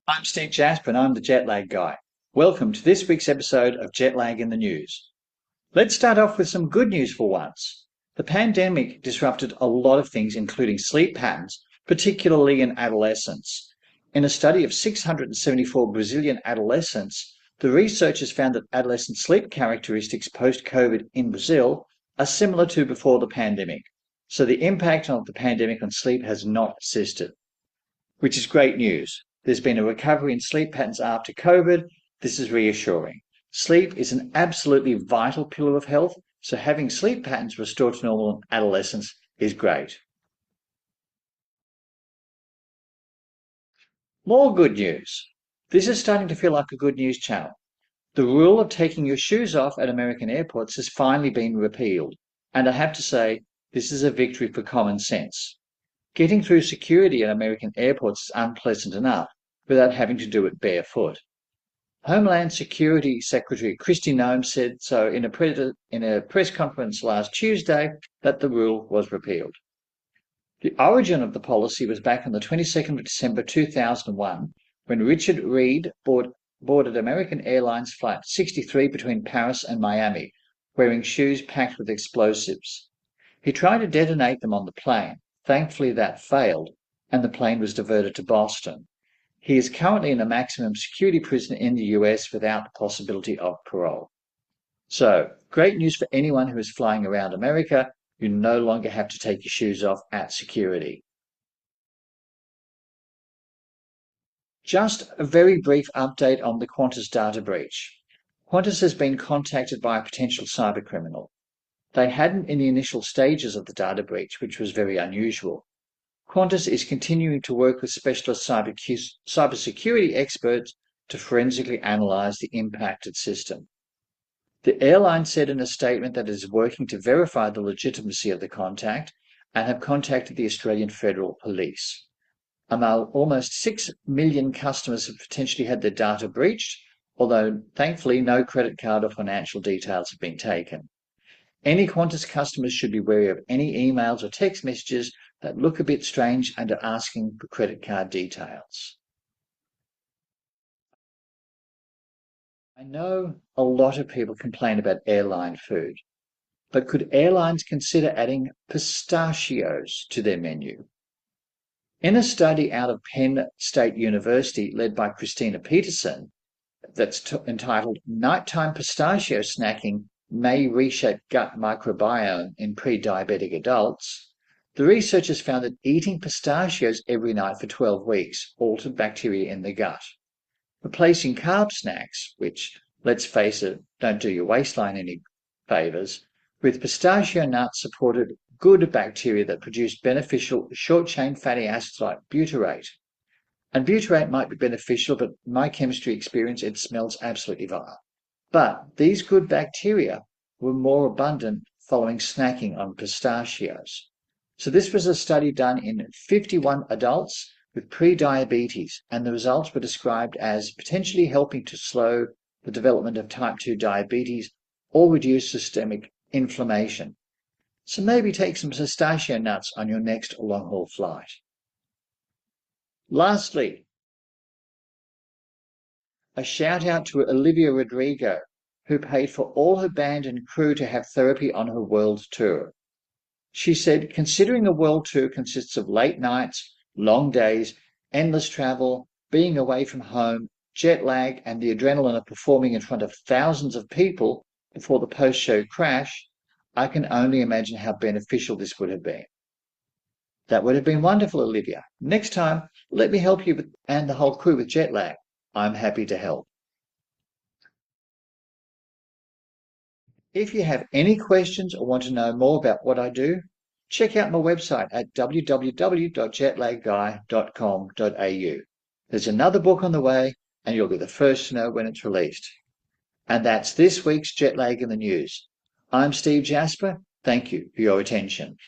I'm Steve Jasper and I'm the jet lag guy. Welcome to this week's episode of Jet Lag in the News. Let's start off with some good news for once. The pandemic disrupted a lot of things, including sleep patterns, particularly in adolescents. In a study of 674 Brazilian adolescents, the researchers found that adolescent sleep characteristics post-COVID in Brazil are similar to before the pandemic. So the impact of the pandemic on sleep has not persisted, which is great news. There's been a recovery in sleep patterns after COVID. This is reassuring. Sleep is an absolutely vital pillar of health, so having sleep patterns restored to normal in adolescence is great. More good news. This is starting to feel like a good news channel. The rule of taking your shoes off at American airports has finally been repealed, and I have to say, this is a victory for common sense. Getting through security at American airports is unpleasant enough without having to do it barefoot. Homeland Security Secretary Kristi Noem said so in a press conference last Tuesday that the rule was repealed. The origin of the policy was back on the 22nd of December 2001 when Richard Reed boarded American Airlines Flight 63 between Paris and Miami, wearing shoes packed with explosives. He tried to detonate them on the plane. Thankfully, that failed, and the plane was diverted to Boston. He is currently in a maximum security prison in the US without the possibility of parole. So, great news for anyone who is flying around America. You no longer have to take your shoes off at security. Just a very brief update on the Qantas data breach. Qantas has been contacted by a potential cybercriminal. They hadn't in the initial stages of the data breach, which was very unusual. Qantas is continuing to work with specialist cybersecurity experts to forensically analyse the impacted system. The airline said in a statement that it is working to verify the legitimacy of the contact and have contacted the Australian Federal Police. Almost 6 million customers have potentially had their data breached, although thankfully no credit card or financial details have been taken. Any Qantas customers should be wary of any emails or text messages that look a bit strange and are asking for credit card details. I know a lot of people complain about airline food, but could airlines consider adding pistachios to their menu? In a study out of Penn State University led by Christina Peterson that's entitled Nighttime Pistachio Snacking May Reshape Gut Microbiome in Pre-Diabetic Adults, the researchers found that eating pistachios every night for 12 weeks altered bacteria in the gut. Replacing carb snacks, which, let's face it, don't do your waistline any favours, with pistachio nuts supported good bacteria that produce beneficial short-chain fatty acids like butyrate. And butyrate might be beneficial, but in my chemistry experience, it smells absolutely vile. But these good bacteria were more abundant following snacking on pistachios. So this was a study done in 51 adults with pre-diabetes, and the results were described as potentially helping to slow the development of type 2 diabetes or reduce systemic inflammation. So maybe take some pistachio nuts on your next long-haul flight. Lastly, a shout out to Olivia Rodrigo, who paid for all her band and crew to have therapy on her world tour. She said, considering a world tour consists of late nights, long days, endless travel, being away from home, jet lag, and the adrenaline of performing in front of thousands of people before the post-show crash, I can only imagine how beneficial this would have been. That would have been wonderful, Olivia. Next time, let me help you and the whole crew with jet lag. I'm happy to help. If you have any questions or want to know more about what I do, check out my website at www.jetlagguy.com.au. There's another book on the way, and you'll be the first to know when it's released. And that's this week's Jet Lag in the News. I'm Steve Jasper. Thank you for your attention.